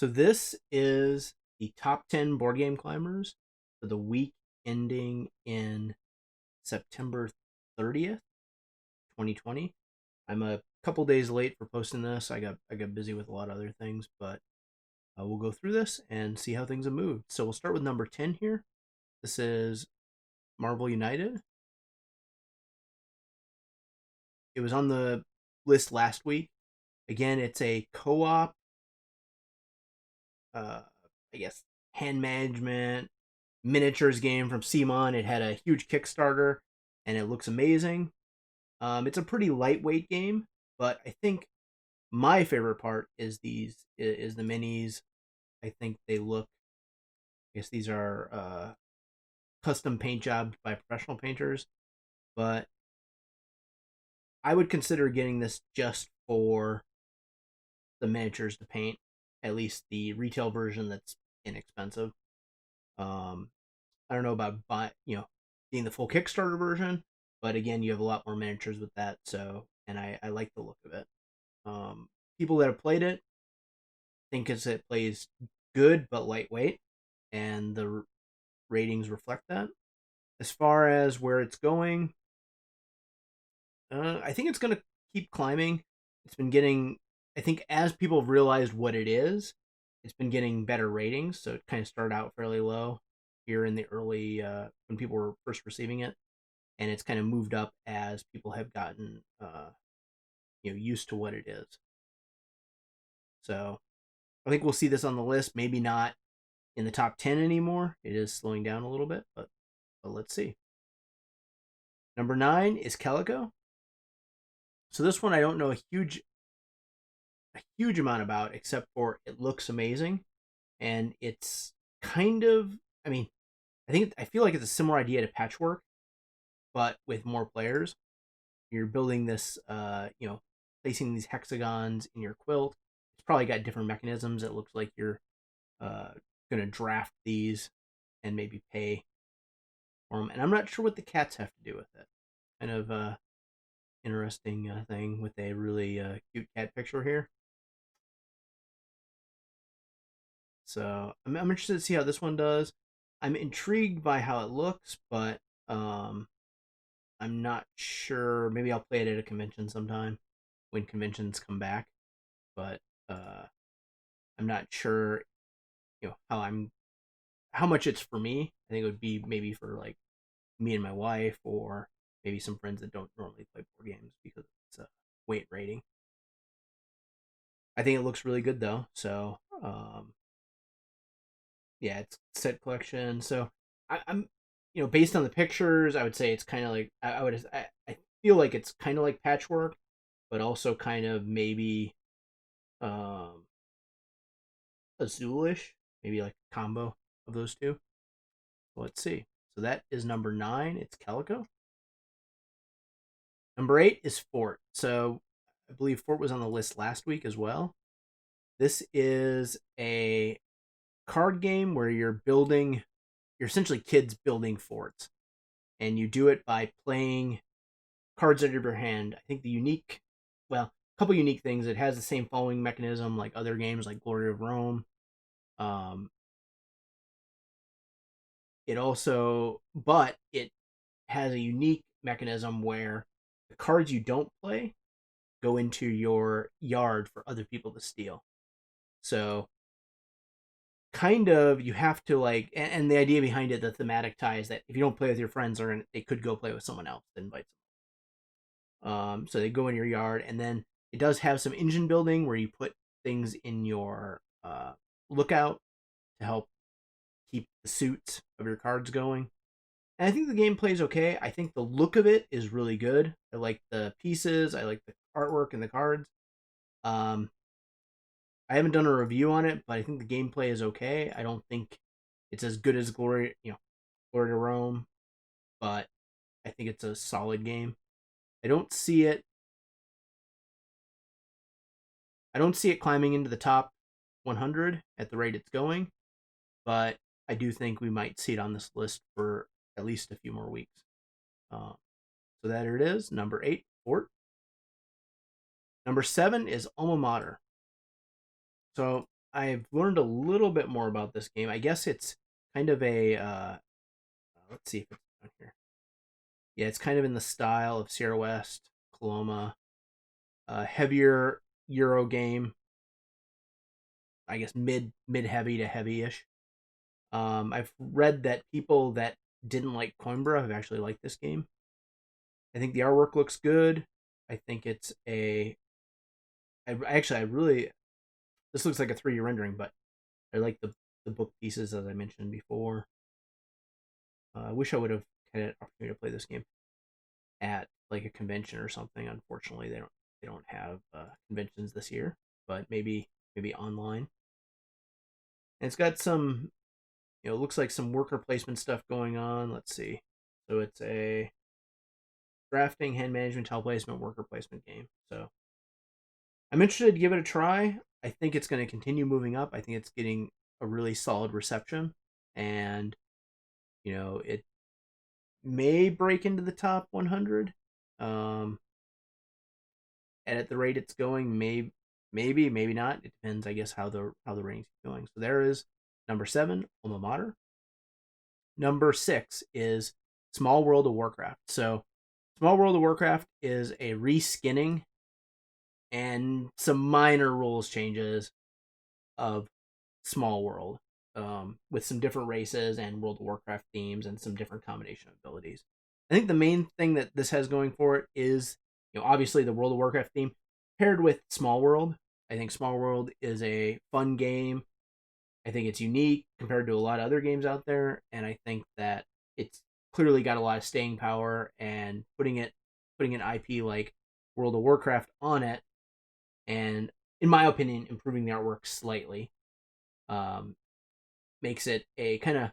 So this is the top 10 board game climbers for the week ending in September 30th, 2020. I'm a couple days late for posting this. I got busy with a lot of other things, but we'll go through this and see how things have moved. So we'll start with number 10 here. This is Marvel United. It was on the list last week. Again, it's a co-op, uh, I guess, hand management miniatures game from Simon. It had a huge Kickstarter, and it looks amazing. It's a pretty lightweight game, but I think my favorite part is the minis. I think they look. I guess these are custom paint jobs by professional painters, but I would consider getting this just for the miniatures to paint. At least the retail version that's inexpensive. Um, I don't know about being the full Kickstarter version, but again, you have a lot more miniatures with that. So, and I like the look of it. People that have played it think it plays good but lightweight, and the ratings reflect that. As far as where it's going, I think it's going to keep climbing. It's been getting, I think, as people have realized what it is, it's been getting better ratings. So it kind of started out fairly low here in the early when people were first receiving it, and it's kind of moved up as people have gotten used to what it is. So I think we'll see this on the list. Maybe not in the top 10 anymore. It is slowing down a little bit, but let's see. Number 9 is Calico. So this one I don't know a huge amount about, except for it looks amazing, and it's kind of, I feel like it's a similar idea to Patchwork, but with more players. You're building this, placing these hexagons in your quilt. It's probably got different mechanisms. It looks like you're going to draft these and maybe pay for them. And I'm not sure what the cats have to do with it. Kind of interesting thing with a really cute cat picture here. So I'm interested to see how this one does. I'm intrigued by how it looks, but I'm not sure. Maybe I'll play it at a convention sometime when conventions come back. But I'm not sure, how much it's for me. I think it would be maybe for like me and my wife, or maybe some friends that don't normally play board games because it's a weight rating. I think it looks really good though. So yeah, it's set collection. So I'm based on the pictures, I would say it's kind of like I feel like it's kind of like Patchwork, but also kind of maybe Azulish, maybe like a combo of those two. Let's see. So that is number 9. It's Calico. Number 8 is Fort. So I believe Fort was on the list last week as well. This is a card game where you're essentially kids building forts, and you do it by playing cards out of your hand. I think a couple unique things. It has the same following mechanism like other games like Glory of Rome. But it has a unique mechanism where the cards you don't play go into your yard for other people to steal. So kind of you have to and the idea behind it, the thematic tie is that if you don't play with your friends, they could go play with someone else that invites them. So they go in your yard, and then it does have some engine building where you put things in your lookout to help keep the suits of your cards going. And I think the gameplay is okay. I think the look of it is really good. I like the pieces. I like the artwork and the cards. I haven't done a review on it, but I think the gameplay is okay. I don't think it's as good as Glory to Rome, but I think it's a solid game. I don't see it climbing into the top 100 at the rate it's going, but I do think we might see it on this list for at least a few more weeks. So that it is. Number 8, Fort. Number 7 is Alma Mater. So I've learned a little bit more about this game. I guess it's kind of a let's see if it's on here. Yeah, it's kind of in the style of Sierra West, Coloma, heavier Euro game. I guess mid heavy to heavy ish. I've read that people that didn't like Coimbra have actually liked this game. I think the artwork looks good. I think it's a. I really. This looks like a 3D rendering, but I like the book pieces as I mentioned before. I wish I would have had an opportunity to play this game at like a convention or something. Unfortunately, they don't have conventions this year, but maybe online. And it's got some, it looks like some worker placement stuff going on. Let's see. So it's a drafting, hand management, tile placement, worker placement game. So I'm interested to give it a try. I think it's going to continue moving up. I think it's getting a really solid reception, and it may break into the top 100. And at the rate it's going, maybe not. It depends, I guess, how the ratings keep going. So there is number 7, Alma Mater. Number 6 is Small World of Warcraft. So Small World of Warcraft is a reskinning and some minor rules changes of Small World, with some different races and World of Warcraft themes and some different combination of abilities. I think the main thing that this has going for it is, obviously the World of Warcraft theme paired with Small World. I think Small World is a fun game. I think it's unique compared to a lot of other games out there, and I think that it's clearly got a lot of staying power, and putting an IP like World of Warcraft on it, and in my opinion, improving the artwork slightly, um, makes it a kind of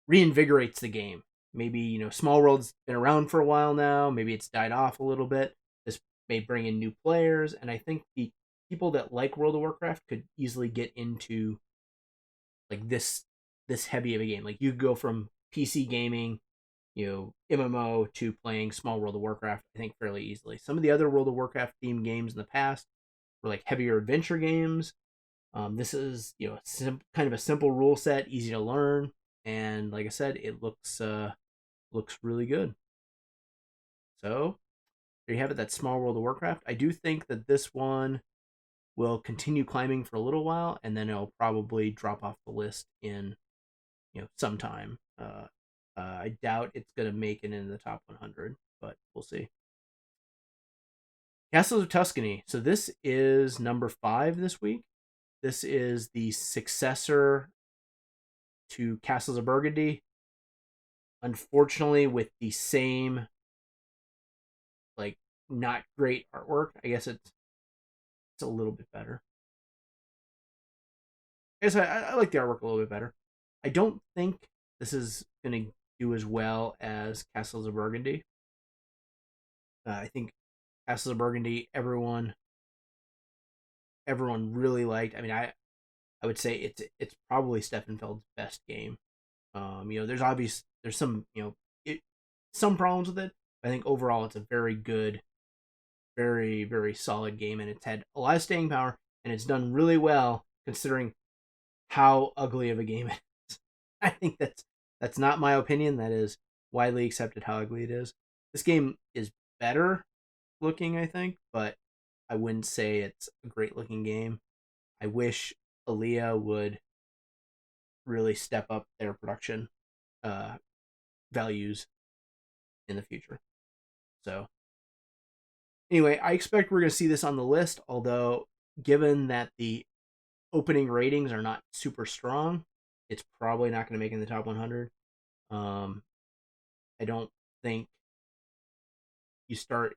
reinvigorates the game. Maybe, Small World's been around for a while now. Maybe it's died off a little bit. This may bring in new players, and I think the people that like World of Warcraft could easily get into like this heavy of a game. Like you could go from PC gaming, MMO to playing small World of Warcraft, I think fairly easily. Some of the other World of Warcraft themed games in the past were like heavier adventure games. This is kind of a simple rule set, easy to learn, and like I said, it looks really good. So there you have it. That's Small World of Warcraft. I do think that this one will continue climbing for a little while, and then it'll probably drop off the list in sometime. I doubt it's gonna make it in the top 100, but we'll see. Castles of Tuscany. So this is number 5 this week. This is the successor to Castles of Burgundy. Unfortunately, with the same, like, not great artwork. I guess it's a little bit better. I guess I like the artwork a little bit better. I don't think this is going to do as well as Castles of Burgundy. I think Castles of Burgundy, everyone really liked. I mean, I would say it's probably Steffenfeld's best game. There's some some problems with it. I think overall it's a very good, very very solid game, and it's had a lot of staying power, and it's done really well considering how ugly of a game it is. I think that's not my opinion. That is widely accepted how ugly it is. This game is better looking, I think, but I wouldn't say it's a great looking game. I wish Aaliyah would really step up their production values in the future. So anyway, I expect we're going to see this on the list, although given that the opening ratings are not super strong, it's probably not going to make it in the top 100. I don't think you start,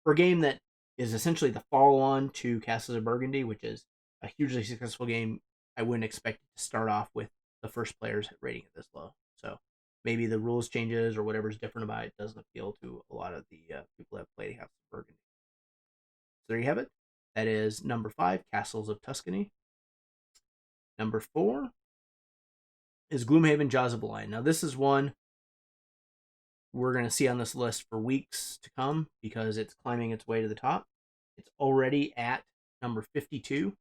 for a game that is essentially the follow-on to Castles of Burgundy, which is a hugely successful game, I wouldn't expect it to start off with the first players rating it this low. So maybe the rules changes or whatever's different about it doesn't appeal to a lot of the people that have played Castles of Burgundy. So there you have it. That is number 5, Castles of Tuscany. Number 4 is Gloomhaven Jaws of the Lion. Now this is one we're going to see on this list for weeks to come because it's climbing its way to the top. It's already at number 52.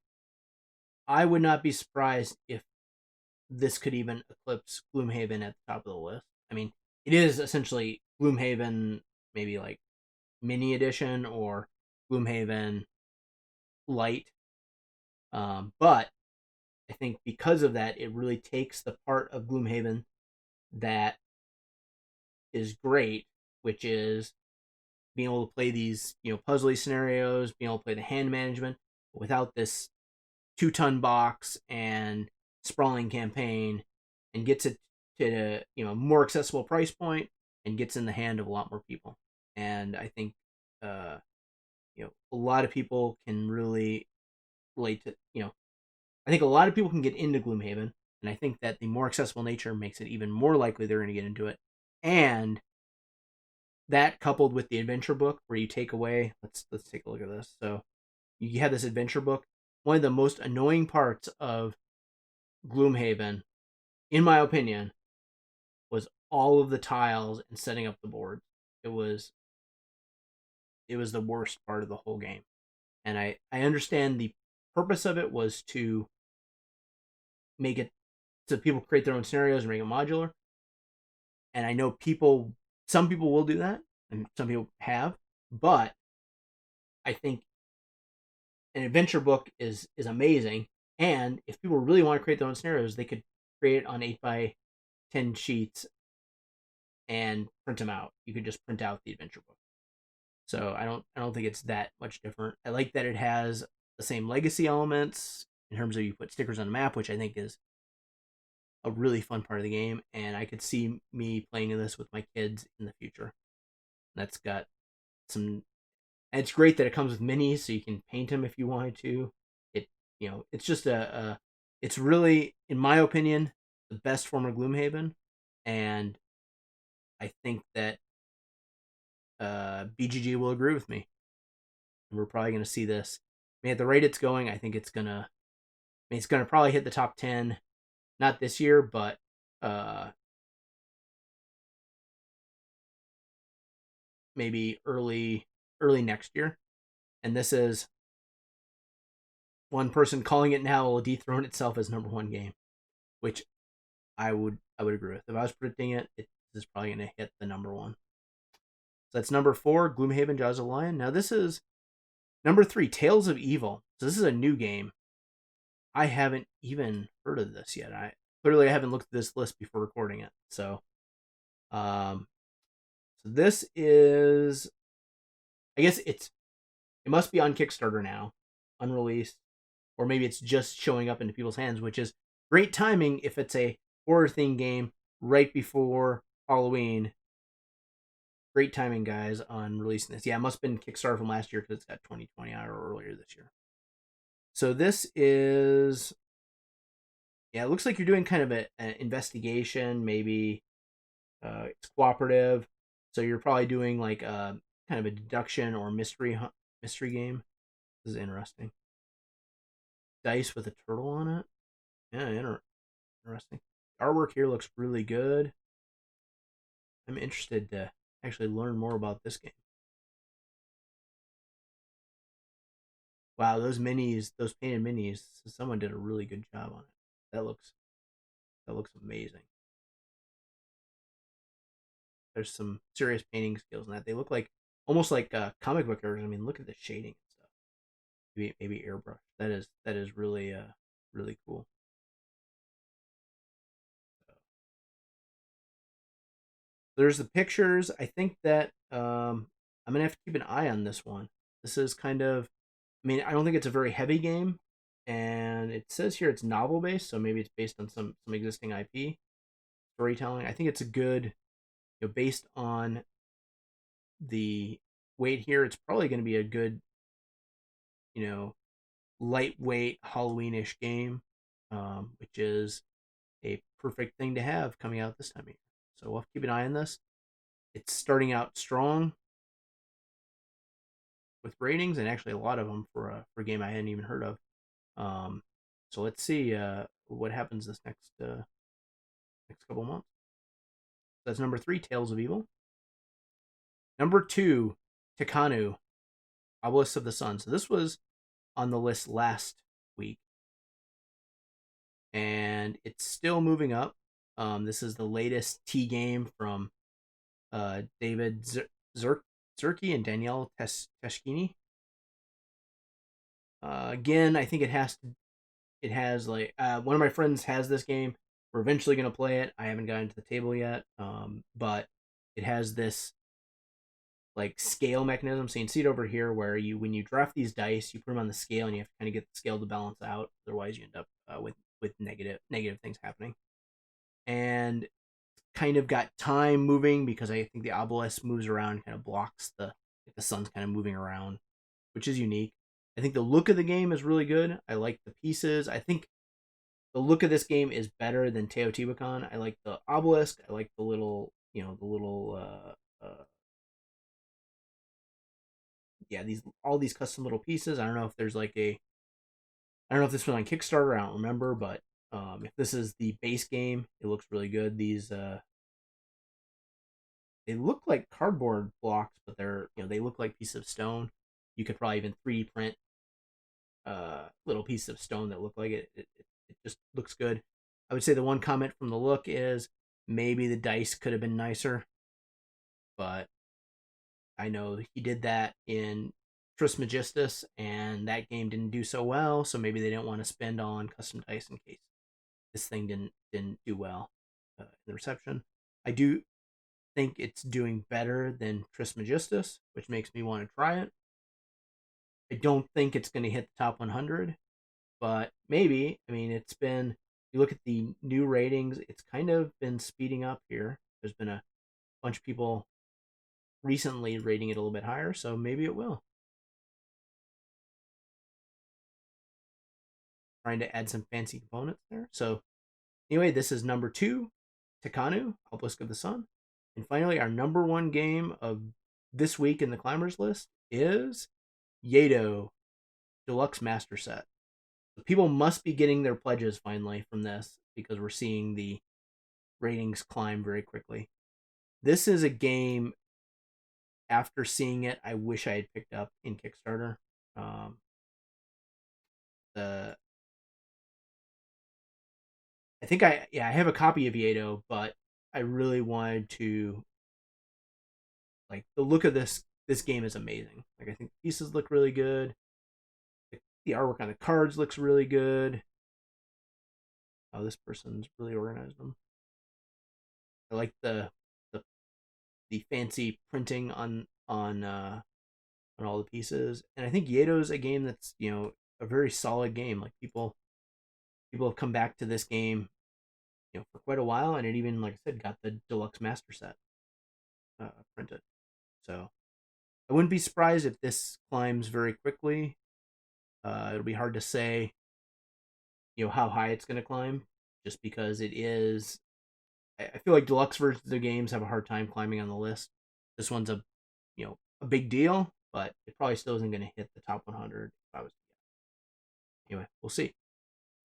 I would not be surprised if this could even eclipse Gloomhaven at the top of the list. I mean, it is essentially Gloomhaven, maybe like mini edition or Gloomhaven light. But I think because of that, it really takes the part of Gloomhaven that is great, which is being able to play these, puzzly scenarios, being able to play the hand management without this 2-ton box and sprawling campaign, and gets it to more accessible price point and gets in the hand of a lot more people. And I think a lot of people can really relate to I think a lot of people can get into Gloomhaven, and I think that the more accessible nature makes it even more likely they're going to get into it. And that coupled with the adventure book where you take away, let's take a look at this. So you have this adventure book. One of the most annoying parts of Gloomhaven, in my opinion, was all of the tiles and setting up the board. It was the worst part of the whole game. And I understand the purpose of it was to make it so people create their own scenarios and make it modular. And I know some people will do that, and some people have, but I think an adventure book is amazing. And if people really want to create their own scenarios, they could create it on 8x10 sheets and print them out. You could just print out the adventure book. So I don't think it's that much different. I like that it has the same legacy elements in terms of you put stickers on the map, which I think is a really fun part of the game, and I could see me playing this with my kids in the future. That's got some. And it's great that it comes with minis, so you can paint them if you wanted to. It's just it's really, in my opinion, the best form of Gloomhaven, and I think that BGG will agree with me. We're probably going to see this. I mean, at the rate it's going, I think it's gonna probably hit the top 10. Not this year, but maybe early next year. And this is one person calling it now will dethrone itself as number one game, which I would agree with. If I was predicting it, this is probably going to hit the number one. So that's number 4, Gloomhaven Jaws of Lion. Now this is number 3, Tales of Evil. So this is a new game. I haven't even heard of this yet. I haven't looked at this list before recording it. So this is, I guess it must be on Kickstarter now, unreleased, or maybe it's just showing up into people's hands, which is great timing if it's a horror themed game right before Halloween. Great timing, guys, on releasing this. Yeah, it must have been Kickstarter from last year because it's got 2020 out or earlier this year. So this is, it looks like you're doing kind of an investigation, maybe it's cooperative. So you're probably doing like a kind of a deduction or mystery game. This is interesting. Dice with a turtle on it. Yeah, interesting. Artwork here looks really good. I'm interested to actually learn more about this game. Wow, those painted minis, someone did a really good job on it. That looks amazing. There's some serious painting skills in that. They look like almost like comic book characters. I mean, look at the shading and stuff. Maybe airbrush. That is really really cool. There's the pictures. I think that I'm gonna have to keep an eye on this one. This is kind of, I mean, I don't think it's a very heavy game, and it says here it's novel based, so maybe it's based on some existing IP storytelling. I think it's a good, based on the weight here, it's probably going to be a good, lightweight Halloweenish game, which is a perfect thing to have coming out this time of year. So we'll have to keep an eye on this. It's starting out strong with ratings, and actually a lot of them for a game I hadn't even heard of. So let's see what happens this next couple months. That's number 3, Tales of Evil. Number 2, Takanu, Obelisk of the Sun. So this was on the list last week. and it's still moving up. This is the latest T game from David Zerke and Danielle Teschini. Again, I think it has like one of my friends has this game. We're eventually gonna play it. I haven't gotten to the table yet, but it has this like scale mechanism. So you can see it over here where when you draft these dice, you put them on the scale, and you have to kind of get the scale to balance out. Otherwise, you end up with negative things happening. And kind of got time moving because I think the obelisk moves around, kind of blocks the sun's kind of moving around, which is unique. I think the look of the game is really good. I like the pieces. I think the look of this game is better than Teotihuacan. I like the obelisk. I like the little, all these custom little pieces. I don't know if there's like I don't know if this was on Kickstarter. I don't remember, but if this is the base game, it looks really good. These they look like cardboard blocks, but they look like pieces of stone. You could probably even 3D print little pieces of stone that look like it. It just looks good. I would say the one comment from the look is maybe the dice could have been nicer, but I know he did that in Trismegistus, and that game didn't do so well. So maybe they didn't want to spend on custom dice in case this thing didn't do well in the reception. I do think it's doing better than Trismegistus, which makes me want to try it. I don't think it's going to hit the top 100, but maybe. I mean, you look at the new ratings, it's kind of been speeding up here. There's been a bunch of people recently rating it a little bit higher, so maybe it will. Trying to add some fancy components there. So anyway, this is number 2, Takanu, Obelisk of the Sun. And finally, our number 1 game of this week in the Climbers list is Yedo Deluxe Master Set. So people must be getting their pledges finally from this because we're seeing the ratings climb very quickly. This is a game, after seeing it, I wish I had picked up in Kickstarter. I have a copy of Yedo, but I really wanted to, like, the look of this game is amazing. Like, I think the pieces look really good. The artwork on the cards looks really good. Oh, this person's really organized them. I like the fancy printing on all the pieces, and I think Yedo's a game that's a very solid game. Like people have come back to this game for quite a while, and it even, like I said, got the deluxe master set printed. So I wouldn't be surprised if this climbs very quickly. It'll be hard to say how high it's going to climb, just because it is. I feel like deluxe versions of games have a hard time climbing on the list. This one's a big deal, but it probably still isn't going to hit the top 100 if I was. Anyway, we'll see.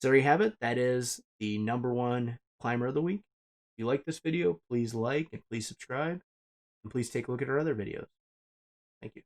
So there you have it. That is the number 1 climber of the week. If you like this video, please like and please subscribe, and please take a look at our other videos. Thank you.